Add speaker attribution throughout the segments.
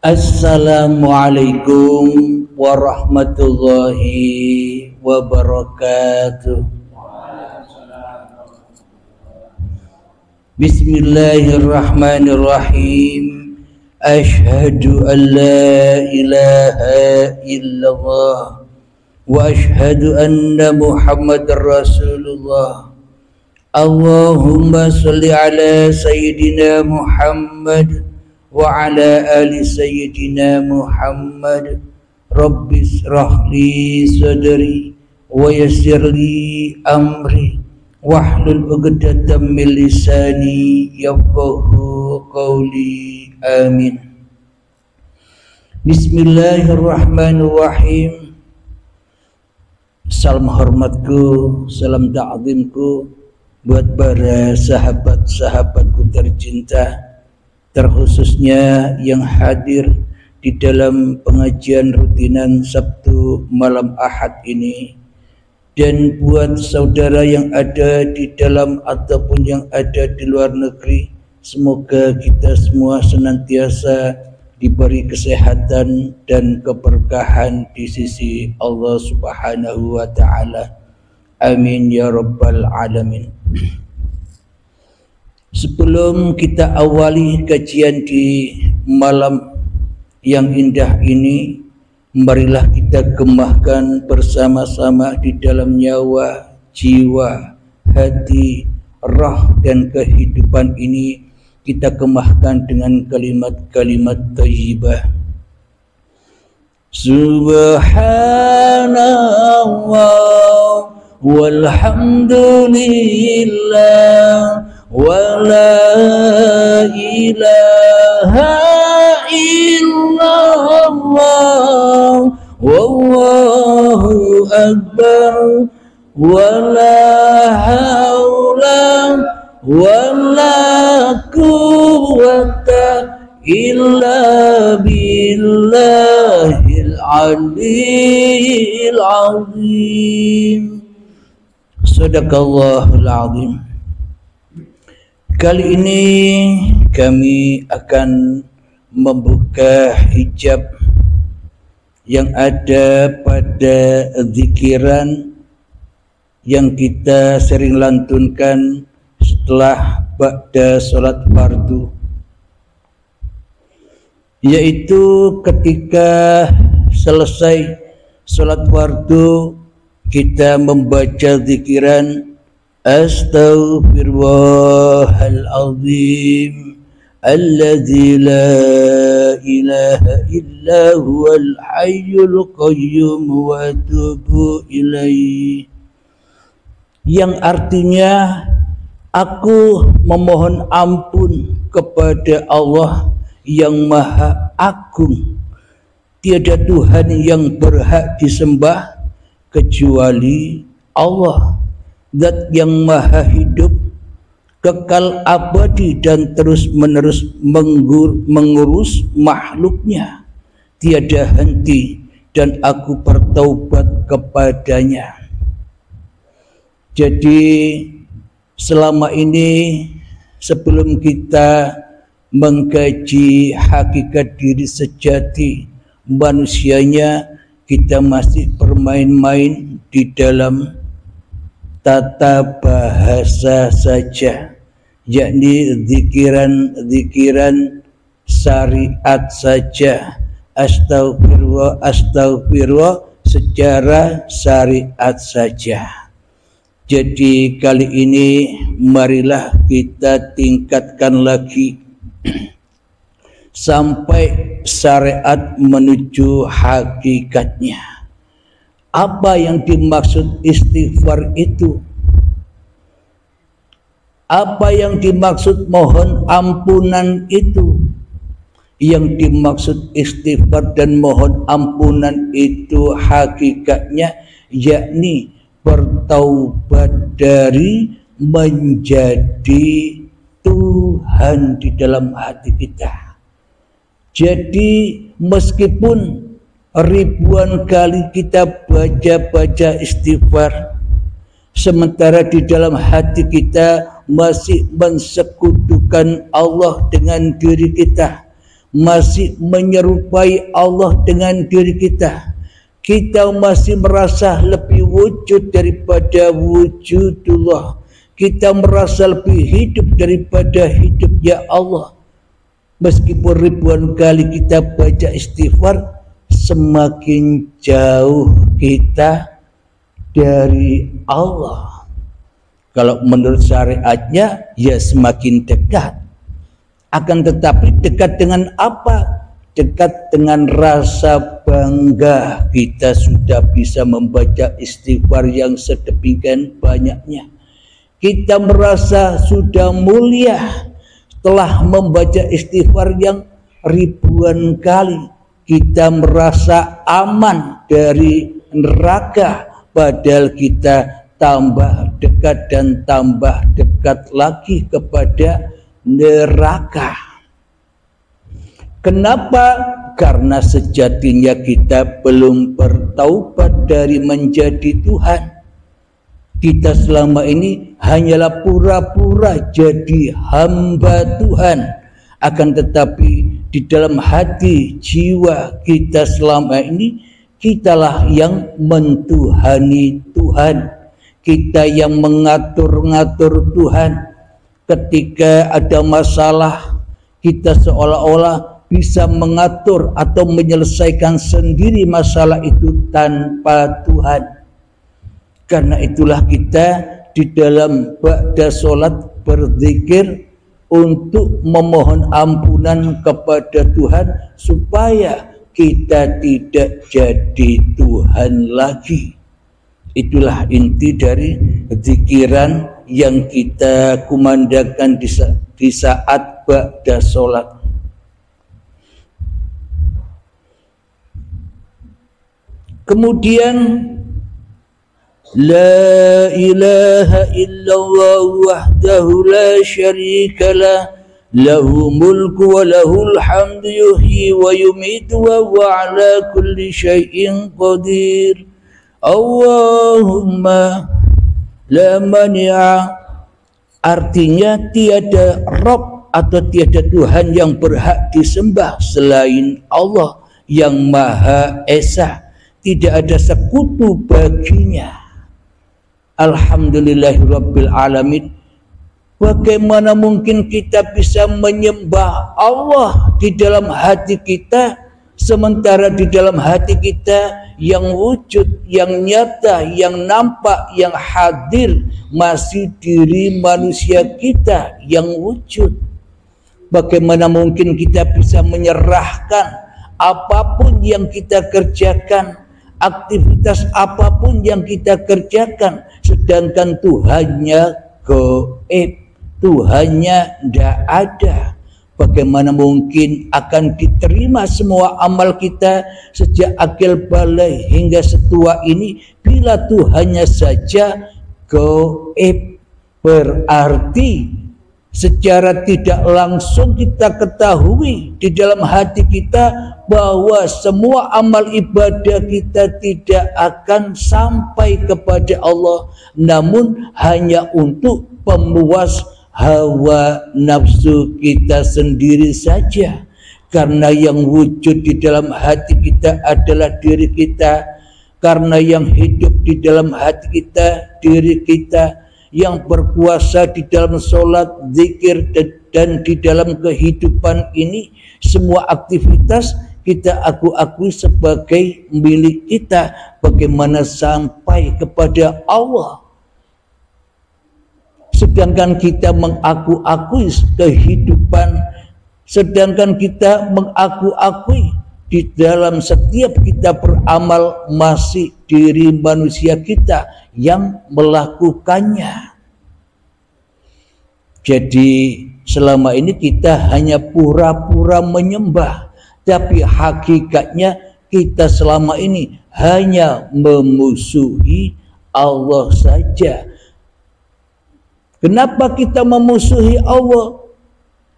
Speaker 1: Assalamualaikum warahmatullahi wabarakatuh. Bismillahirrahmanirrahim. Ashhadu an la ilaha illallah wa ashhadu anna Muhammadar Rasulullah. Allahumma salli ala Sayyidina Muhammad wa ala ali Sayyidina Muhammad. Rabbi shrah li sadri wa yassir li amri wahlul 'uqdatam min lisani yafqahu qawli. Amin. Bismillahirrahmanirrahim. Salam hormatku, salam ta'zimku buat para sahabat-sahabatku tercinta, terkhususnya yang hadir di dalam pengajian rutinan Sabtu malam Ahad ini, dan buat saudara yang ada di dalam ataupun yang ada di luar negeri. Semoga kita semua senantiasa diberi kesehatan dan keberkahan di sisi Allah Subhanahu wa ta'ala. Amin ya rabbal alamin. Sebelum kita awali kajian di malam yang indah ini, marilah kita gemahkan bersama-sama di dalam nyawa, jiwa, hati, roh dan kehidupan ini. Kita gemahkan dengan kalimat-kalimat thayyibah. Subhanallah walhamdulillah wa la ilaha illallah wallahu akbar wa la haula wa la quwwata illa billahil aliyyil azim. Sadaqallahul azim. Kali ini kami akan membuka hijab yang ada pada zikiran yang kita sering lantunkan setelah ba'da salat fardu, yaitu ketika selesai salat fardu kita membaca zikiran Astaghfirullahalazim alladzi la ilaha illa huwal hayyul qayyum wa atubu ilaih, yang artinya aku memohon ampun kepada Allah yang maha agung. Tiada Tuhan yang berhak disembah kecuali Allah, Zat yang maha hidup, kekal abadi dan terus menerus mengurus makhluknya tiada henti, dan aku bertaubat kepadanya. Jadi selama ini sebelum kita mengkaji hakikat diri sejati manusianya, kita masih bermain-main di dalam tata bahasa saja, yakni zikiran syariat saja. Astagfirullah secara syariat saja. Jadi kali ini marilah kita tingkatkan lagi sampai syariat menuju hakikatnya. Apa yang dimaksud istighfar itu? Apa yang dimaksud mohon ampunan itu? Yang dimaksud istighfar dan mohon ampunan itu hakikatnya yakni bertaubat dari menjadi Tuhan di dalam hati kita. Jadi meskipun ribuan kali kita baca istighfar, sementara di dalam hati kita masih mensekutukan Allah dengan diri kita, masih menyerupai Allah dengan diri kita. Kita masih merasa lebih wujud daripada wujudullah. Kita merasa lebih hidup daripada hidupnya Allah. Meskipun ribuan kali kita baca istighfar, semakin jauh kita dari Allah. Kalau menurut syariatnya, ya semakin dekat. Akan tetapi dekat dengan apa? Dekat dengan rasa bangga kita sudah bisa membaca istighfar yang sedemikian banyaknya. Kita merasa sudah mulia setelah membaca istighfar yang ribuan kali. Kita merasa aman dari neraka, padahal kita tambah dekat dan tambah dekat lagi kepada neraka. Kenapa? Karena sejatinya kita belum bertaubat dari menjadi Tuhan. Kita selama ini hanyalah pura-pura jadi hamba Tuhan. Akan tetapi di dalam hati jiwa kita selama ini, kitalah yang mentuhani Tuhan. Kita yang mengatur-ngatur Tuhan. Ketika ada masalah, kita seolah-olah bisa mengatur atau menyelesaikan sendiri masalah itu tanpa Tuhan. Karena itulah kita di dalam ba'da sholat berzikir untuk memohon ampunan kepada Tuhan supaya kita tidak jadi Tuhan lagi. Itulah inti dari zikiran yang kita kumandangkan di saat ba'da sholat. Kemudian la ilaha illallah wahdahu la syarika lah, lahu mulku wa lahul hamdu yuhyi wa yumitu wa huwa ala kulli syai'in qadir. Allahumma la mani'a, artinya tiada Rabb atau tiada Tuhan yang berhak disembah selain Allah yang Maha Esa. Tidak ada sekutu baginya. Alhamdulillahirabbil alamin. Bagaimana mungkin kita bisa menyembah Allah di dalam hati kita, sementara di dalam hati kita yang wujud, yang nyata, yang nampak, yang hadir masih diri manusia kita yang wujud. Bagaimana mungkin kita bisa menyerahkan apapun yang kita kerjakan, aktivitas apapun yang kita kerjakan, sedangkan Tuhannya gaib, Tuhannya tidak ada. Bagaimana mungkin akan diterima semua amal kita sejak akil balik hingga setua ini bila Tuhannya saja gaib? Berarti secara tidak langsung kita ketahui di dalam hati kita bahwa semua amal ibadah kita tidak akan sampai kepada Allah, namun hanya untuk pemuas hawa nafsu kita sendiri saja. Karena yang wujud di dalam hati kita adalah diri kita, karena yang hidup di dalam hati kita diri kita, yang berkuasa di dalam sholat, zikir, dan di dalam kehidupan ini, semua aktivitas kita akui sebagai milik kita. Bagaimana sampai kepada Allah? Sedangkan kita mengaku-akui kehidupan, sedangkan kita mengaku-akui di dalam setiap kita beramal masih diri manusia kita yang melakukannya. Jadi selama ini kita hanya pura-pura menyembah, tapi hakikatnya kita selama ini hanya memusuhi Allah saja. Kenapa kita memusuhi Allah?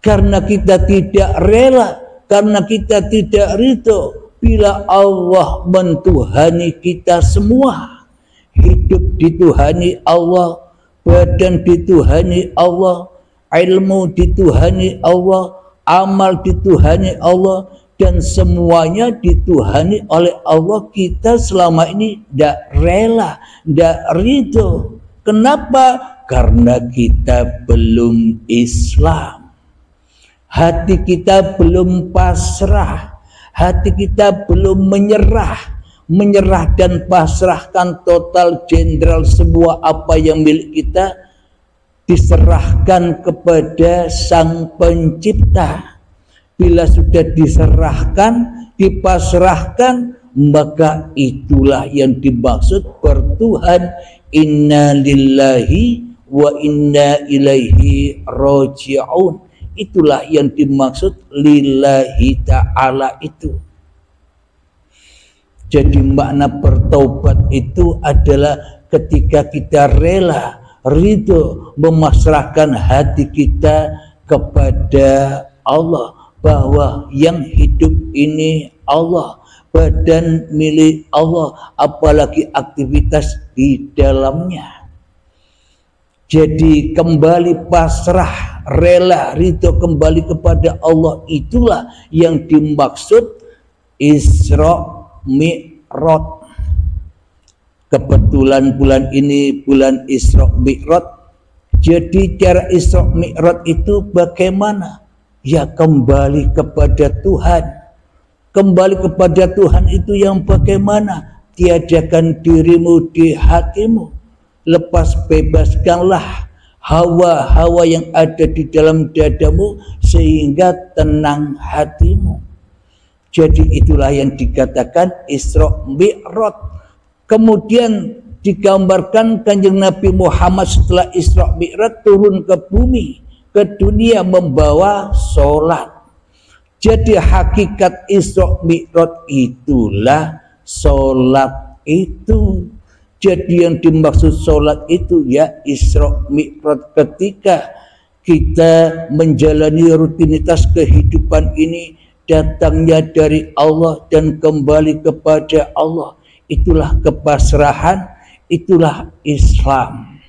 Speaker 1: Karena kita tidak rela, karena kita tidak ridho bila Allah mentuhani kita semua. Hidup dituhani Allah, badan dituhani Allah, ilmu dituhani Allah, amal dituhani Allah, dan semuanya dituhani oleh Allah. Kita selama ini tidak rela, tidak ridho. Kenapa? Karena kita belum Islam. Hati kita belum pasrah, hati kita belum menyerah. Menyerah dan pasrahkan total jenderal semua apa yang milik kita, diserahkan kepada Sang Pencipta. Bila sudah diserahkan, dipasrahkan, maka itulah yang dimaksud bertuhan. Inna lillahi wa inna ilaihi raji'un. Itulah yang dimaksud lillahi ta'ala itu. Jadi makna bertaubat itu adalah ketika kita rela, ridho, memasrahkan hati kita kepada Allah, bahwa yang hidup ini Allah, badan milik Allah, apalagi aktivitas di dalamnya. Jadi kembali pasrah, rela, ridho kembali kepada Allah, itulah yang dimaksud Isra Mi'raj. Kebetulan bulan ini bulan Isra Mi'raj. Jadi cara Isra Mi'raj itu bagaimana? Ya kembali kepada Tuhan. Kembali kepada Tuhan itu yang bagaimana? Tiadakan dirimu di hatimu. Lepas bebaskanlah hawa-hawa yang ada di dalam dadamu sehingga tenang hatimu. Jadi itulah yang dikatakan Isra Mi'raj. Kemudian digambarkan Kanjeng Nabi Muhammad setelah Isra Mi'raj turun ke bumi, ke dunia membawa sholat. Jadi hakikat Isra Mi'raj itulah sholat itu. Jadi yang dimaksud sholat itu ya Isra Mi'raj, ketika kita menjalani rutinitas kehidupan ini, datangnya dari Allah dan kembali kepada Allah. Itulah kepasrahan, itulah Islam.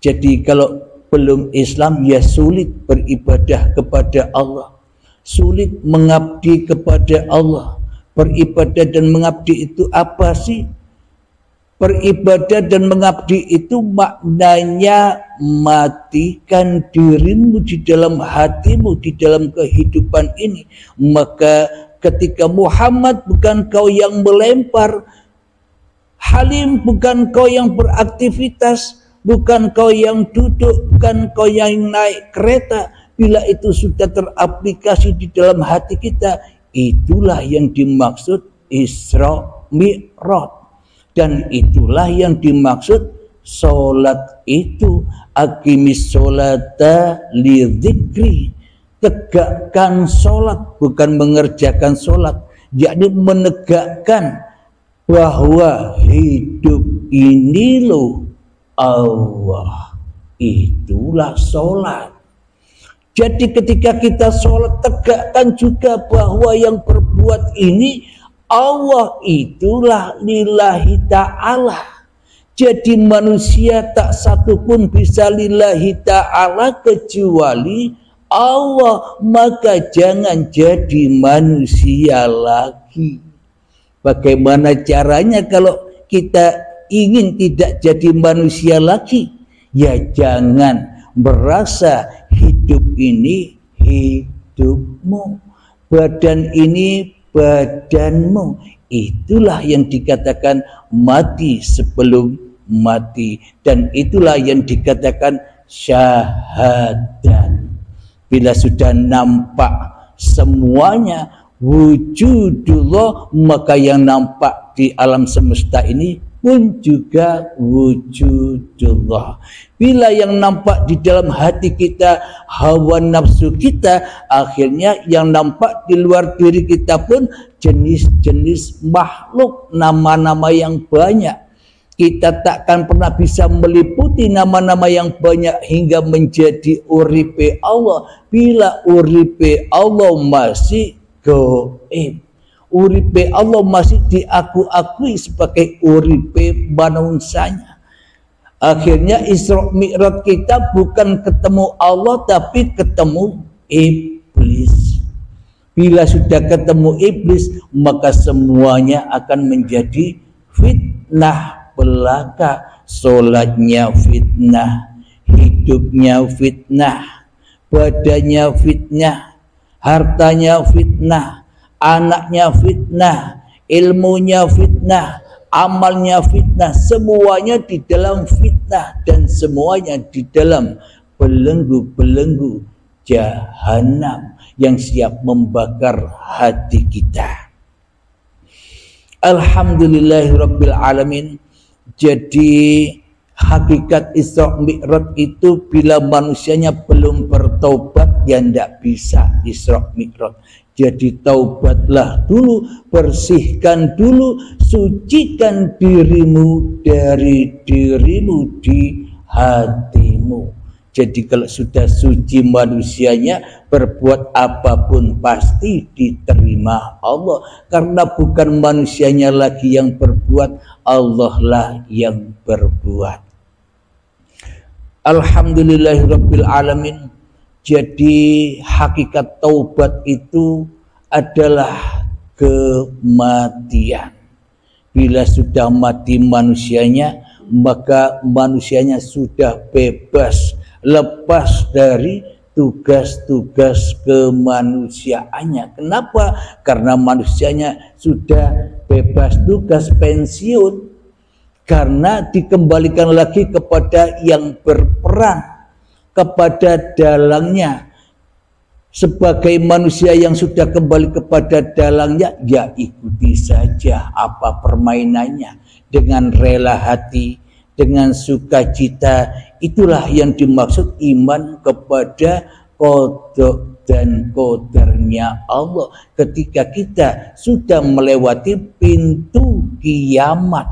Speaker 1: Jadi kalau belum Islam ya sulit beribadah kepada Allah, sulit mengabdi kepada Allah. Beribadah dan mengabdi itu apa sih? Beribadah dan mengabdi itu maknanya matikan dirimu di dalam hatimu, di dalam kehidupan ini. Maka ketika Muhammad bukan kau yang melempar, Halim bukan kau yang beraktivitas, bukan kau yang duduk, bukan kau yang naik kereta. Bila itu sudah teraplikasi di dalam hati kita, itulah yang dimaksud Isra Mi'raj. Dan itulah yang dimaksud sholat itu. Aqimis sholata li dzikri. Tegakkan sholat, bukan mengerjakan sholat. Yakni menegakkan bahwa hidup ini loh Allah. Itulah sholat. Jadi ketika kita sholat, tegakkan juga bahwa yang berbuat ini Allah, itulah lillahi ta'ala. Jadi manusia tak satu pun bisa lillahi ta'ala kecuali Allah. Maka jangan jadi manusia lagi. Bagaimana caranya kalau kita ingin tidak jadi manusia lagi? Ya jangan merasa hidup ini hidupmu, badan ini badanmu. Itulah yang dikatakan mati sebelum mati, dan itulah yang dikatakan syahadat. Bila sudah nampak semuanya wujudullah, maka yang nampak di alam semesta ini pun juga wujudullah. Bila yang nampak di dalam hati kita hawa nafsu kita, akhirnya yang nampak di luar diri kita pun jenis-jenis makhluk, nama-nama yang banyak. Kita takkan pernah bisa meliputi nama-nama yang banyak hingga menjadi uripe Allah bila uripe Allah masih gaib. Uripe Allah masih diakui sebagai uripe manusianya. Akhirnya Isra Mi'raj kita bukan ketemu Allah, tapi ketemu iblis. Bila sudah ketemu iblis, maka semuanya akan menjadi fitnah belaka. Sholatnya fitnah, hidupnya fitnah, badannya fitnah, hartanya fitnah, anaknya fitnah, ilmunya fitnah, amalnya fitnah. Semuanya di dalam fitnah dan semuanya di dalam belenggu-belenggu jahanam yang siap membakar hati kita. Alhamdulillahirabbil alamin. Jadi hakikat Isra Mi'raj itu bila manusianya belum bertaubat, ya tidak bisa Isra Mi'raj. Jadi taubatlah dulu, bersihkan dulu, sucikan dirimu dari dirimu di hatimu. Jadi kalau sudah suci manusianya, berbuat apapun pasti diterima Allah. Karena bukan manusianya lagi yang berbuat, Allah lah yang berbuat. Alhamdulillahirabbil alamin. Jadi hakikat taubat itu adalah kematian. Bila sudah mati manusianya, maka manusianya sudah bebas, lepas dari tugas-tugas kemanusiaannya. Kenapa? Karena manusianya sudah bebas tugas, pensiun. Karena dikembalikan lagi kepada yang berperan, kepada dalangnya. Sebagai manusia yang sudah kembali kepada dalangnya, ya ikuti saja apa permainannya dengan rela hati, dengan sukacita. Itulah yang dimaksud iman kepada qada dan qadarnya Allah. Ketika kita sudah melewati pintu kiamat,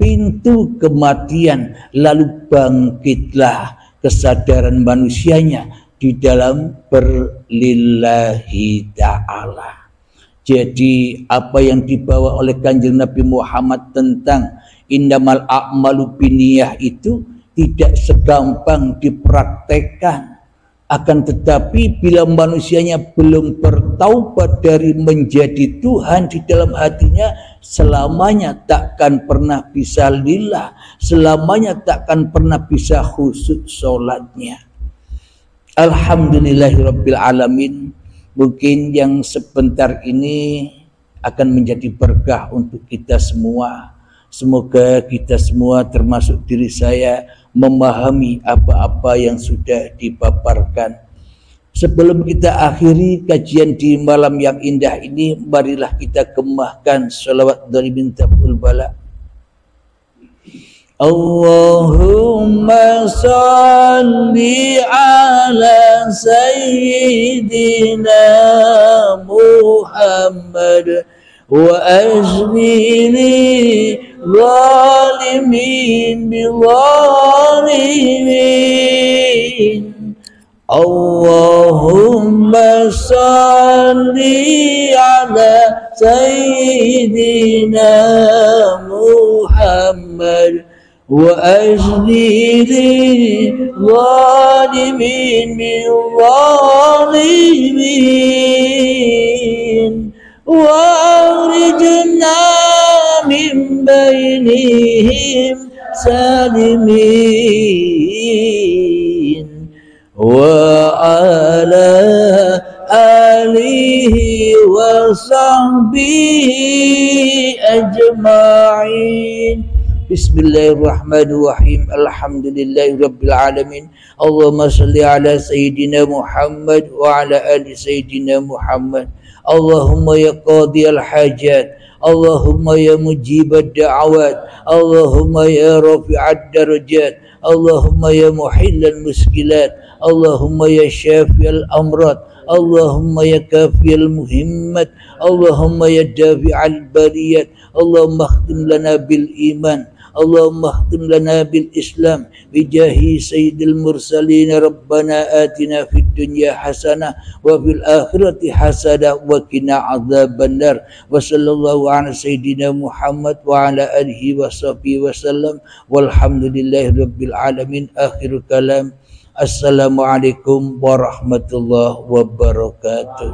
Speaker 1: pintu kematian, lalu bangkitlah kesadaran manusianya di dalam berlillahi ta'ala. Jadi apa yang dibawa oleh Kanjeng Nabi Muhammad tentang innamal a'malu binniyah itu tidak segampang dipraktekkan. Akan tetapi bila manusianya belum bertaubat dari menjadi Tuhan di dalam hatinya, selamanya takkan pernah bisa lillah, selamanya takkan pernah bisa khusyuk sholatnya. Alhamdulillahirabbil alamin. Mungkin yang sebentar ini akan menjadi berkah untuk kita semua. Semoga kita semua termasuk diri saya memahami apa-apa yang sudah dipaparkan. Sebelum kita akhiri kajian di malam yang indah ini, marilah kita kemahkan sholawat dari Mintabul Bala. Allahumma salli ala sayyidina Muhammad wa ajlili zalimin bizalimin. Allahumma salli ala sayyidina Muhammad wa ajlili zalimin bizalimin wa akhrijna min bainihim salimin wa ala alihi wa sahbihi ajma'in. Bismillahirrahmanirrahim. Alhamdulillahirabbil alamin. Allahumma shalli ala sayyidina Muhammad wa ala ali sayyidina Muhammad. Allahumma ya qadiyal hajat, Allahumma ya mujibad da'awat, Allahumma ya rafi'ad darajat, Allahumma ya muhillal muskilat, Allahumma ya syafiyal amrat, Allahumma ya kafiyal muhimmat, Allahumma ya dafi'al bariyat. Allahumma khtim lana bil iman, Allahumma khtim lana bil Islam bijahi sayyidil mursalin. Rabbana atina fid dunya hasanah wa fil akhirati hasanah wa qina adzabannar. Wa sallallahu ala sayyidina Muhammad wa ala alihi wa sahbihi wa sallam. Walhamdulillahi rabbil alamin. Akhir kalam. Assalamualaikum warahmatullahi wabarakatuh.